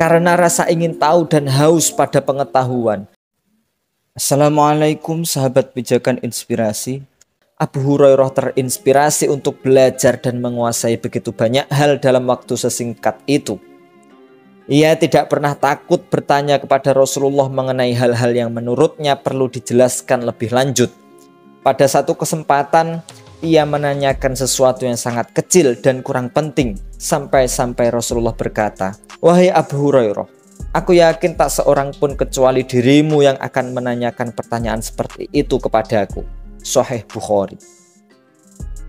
karena rasa ingin tahu dan haus pada pengetahuan. Assalamualaikum sahabat pijakan inspirasi. Abu Hurairah terinspirasi untuk belajar dan menguasai begitu banyak hal dalam waktu sesingkat itu. Ia tidak pernah takut bertanya kepada Rasulullah mengenai hal-hal yang menurutnya perlu dijelaskan lebih lanjut. Pada satu kesempatan, ia menanyakan sesuatu yang sangat kecil dan kurang penting, sampai-sampai Rasulullah berkata, "Wahai Abu Hurairah, aku yakin tak seorang pun kecuali dirimu yang akan menanyakan pertanyaan seperti itu kepadaku." Sahih Bukhari.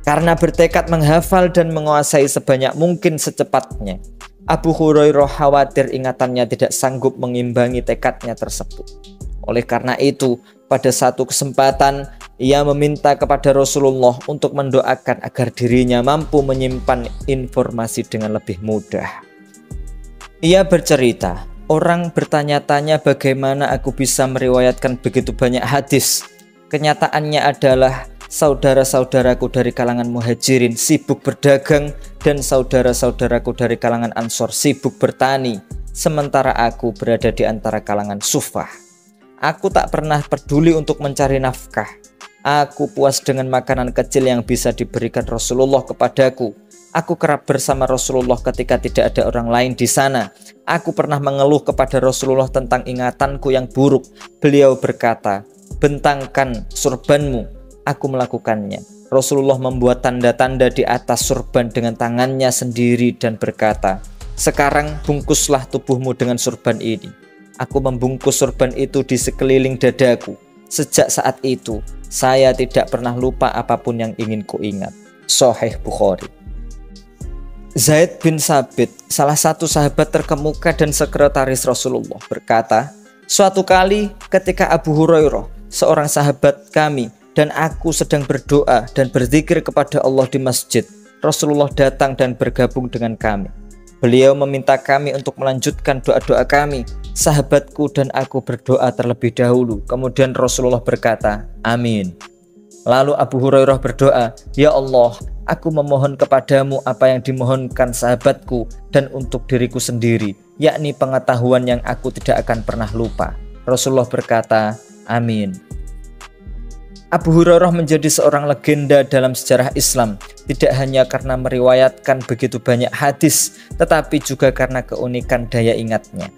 Karena bertekad menghafal dan menguasai sebanyak mungkin secepatnya, Abu Hurairah khawatir ingatannya tidak sanggup mengimbangi tekadnya tersebut. Oleh karena itu, pada satu kesempatan, ia meminta kepada Rasulullah untuk mendoakan agar dirinya mampu menyimpan informasi dengan lebih mudah. Ia bercerita, "Orang bertanya-tanya bagaimana aku bisa meriwayatkan begitu banyak hadis. Kenyataannya adalah saudara-saudaraku dari kalangan muhajirin sibuk berdagang dan saudara-saudaraku dari kalangan ansor sibuk bertani, sementara aku berada di antara kalangan sufah. Aku tak pernah peduli untuk mencari nafkah. Aku puas dengan makanan kecil yang bisa diberikan Rasulullah kepadaku. Aku kerap bersama Rasulullah ketika tidak ada orang lain di sana. Aku pernah mengeluh kepada Rasulullah tentang ingatanku yang buruk. Beliau berkata, 'Bentangkan surbanmu.' Aku melakukannya. Rasulullah membuat tanda-tanda di atas surban dengan tangannya sendiri dan berkata, 'Sekarang bungkuslah tubuhmu dengan surban ini.' Aku membungkus surban itu di sekeliling dadaku. Sejak saat itu, saya tidak pernah lupa apapun yang ingin kuingat." Sahih Bukhari. Zaid bin Sabit, salah satu sahabat terkemuka dan sekretaris Rasulullah, berkata, "Suatu kali ketika Abu Hurairah, seorang sahabat kami, dan aku sedang berdoa dan berzikir kepada Allah di masjid, Rasulullah datang dan bergabung dengan kami. Beliau meminta kami untuk melanjutkan doa-doa kami. Sahabatku dan aku berdoa terlebih dahulu. Kemudian Rasulullah berkata, 'Amin.' Lalu Abu Hurairah berdoa, 'Ya Allah, aku memohon kepadamu apa yang dimohonkan sahabatku dan untuk diriku sendiri, yakni pengetahuan yang aku tidak akan pernah lupa.' Rasulullah berkata, 'Amin.'" Abu Hurairah menjadi seorang legenda dalam sejarah Islam, tidak hanya karena meriwayatkan begitu banyak hadis, tetapi juga karena keunikan daya ingatnya.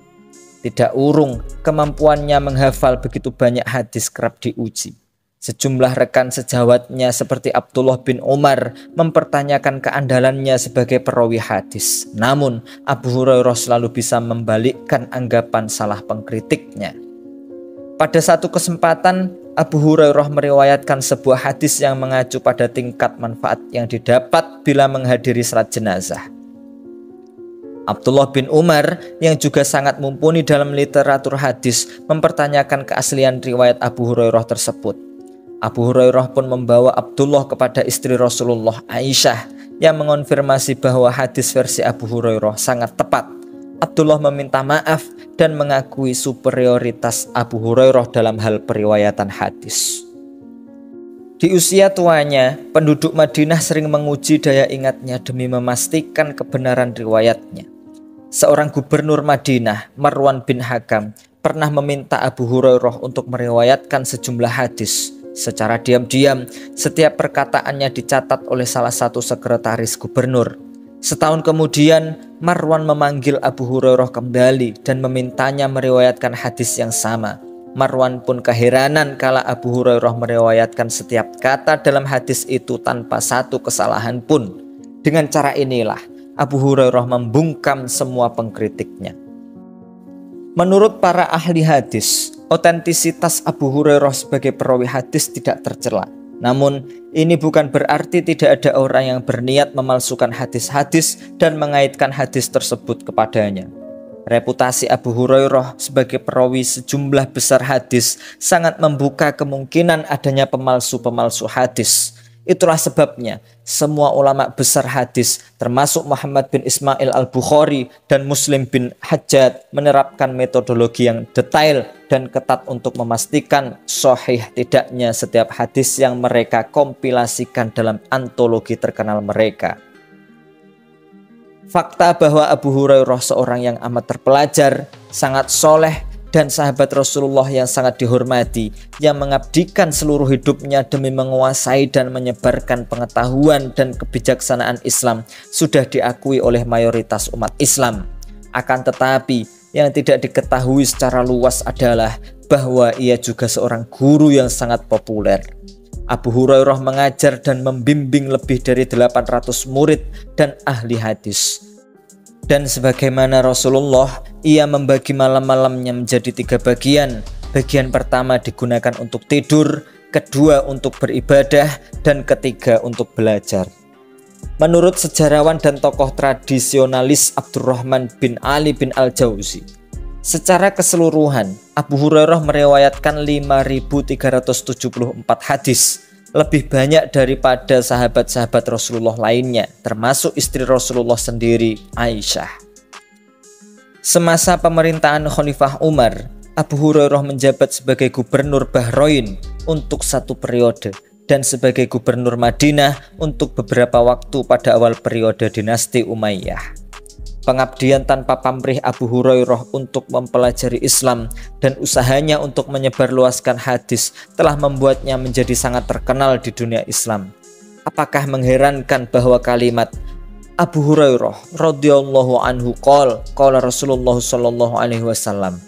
Tidak urung, kemampuannya menghafal begitu banyak hadis kerap diuji. Sejumlah rekan sejawatnya seperti Abdullah bin Umar mempertanyakan keandalannya sebagai perawi hadis. Namun, Abu Hurairah selalu bisa membalikkan anggapan salah pengkritiknya. Pada satu kesempatan, Abu Hurairah meriwayatkan sebuah hadis yang mengacu pada tingkat manfaat yang didapat bila menghadiri salat jenazah. Abdullah bin Umar yang juga sangat mumpuni dalam literatur hadis mempertanyakan keaslian riwayat Abu Hurairah tersebut. Abu Hurairah pun membawa Abdullah kepada istri Rasulullah, Aisyah, yang mengonfirmasi bahwa hadis versi Abu Hurairah sangat tepat. Abdullah meminta maaf dan mengakui superioritas Abu Hurairah dalam hal periwayatan hadis. Di usia tuanya, penduduk Madinah sering menguji daya ingatnya demi memastikan kebenaran riwayatnya. Seorang gubernur Madinah, Marwan bin Hakam, pernah meminta Abu Hurairah untuk meriwayatkan sejumlah hadis. Secara diam-diam, setiap perkataannya dicatat oleh salah satu sekretaris gubernur. Setahun kemudian, Marwan memanggil Abu Hurairah kembali dan memintanya meriwayatkan hadis yang sama. Marwan pun keheranan kala Abu Hurairah meriwayatkan setiap kata dalam hadis itu tanpa satu kesalahan pun. Dengan cara inilah, Abu Hurairah membungkam semua pengkritiknya. Menurut para ahli hadis, otentisitas Abu Hurairah sebagai perawi hadis tidak tercela. Namun, ini bukan berarti tidak ada orang yang berniat memalsukan hadis-hadis dan mengaitkan hadis tersebut kepadanya. Reputasi Abu Hurairah sebagai perawi sejumlah besar hadis sangat membuka kemungkinan adanya pemalsu-pemalsu hadis. Itulah sebabnya semua ulama besar hadis termasuk Muhammad bin Ismail al-Bukhari dan Muslim bin Hajjaj menerapkan metodologi yang detail dan ketat untuk memastikan sahih tidaknya setiap hadis yang mereka kompilasikan dalam antologi terkenal mereka. Fakta bahwa Abu Hurairah seorang yang amat terpelajar, sangat soleh, dan sahabat Rasulullah yang sangat dihormati, yang mengabdikan seluruh hidupnya demi menguasai dan menyebarkan pengetahuan dan kebijaksanaan Islam, sudah diakui oleh mayoritas umat Islam. Akan tetapi, yang tidak diketahui secara luas adalah bahwa ia juga seorang guru yang sangat populer. Abu Hurairah mengajar dan membimbing lebih dari 800 murid dan ahli hadis. Dan sebagaimana Rasulullah, ia membagi malam-malamnya menjadi 3 bagian. Bagian pertama digunakan untuk tidur, kedua untuk beribadah, dan ketiga untuk belajar. Menurut sejarawan dan tokoh tradisionalis Abdurrahman bin Ali bin Al-Jauzi, secara keseluruhan Abu Hurairah meriwayatkan 5.374 hadis, lebih banyak daripada sahabat-sahabat Rasulullah lainnya, termasuk istri Rasulullah sendiri, Aisyah. Semasa pemerintahan Khalifah Umar, Abu Hurairah menjabat sebagai gubernur Bahrain untuk 1 periode dan sebagai gubernur Madinah untuk beberapa waktu pada awal periode dinasti Umayyah. Pengabdian tanpa pamrih Abu Hurairah untuk mempelajari Islam dan usahanya untuk menyebarluaskan hadis telah membuatnya menjadi sangat terkenal di dunia Islam. Apakah mengherankan bahwa kalimat Abu Hurairah radhiyallahu anhu qala Rasulullah sallallahu alaihi wasallam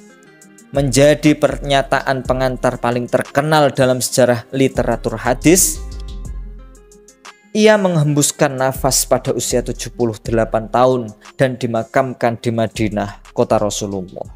menjadi pernyataan pengantar paling terkenal dalam sejarah literatur hadis? Ia menghembuskan nafas pada usia 78 tahun dan dimakamkan di Madinah, kota Rasulullah.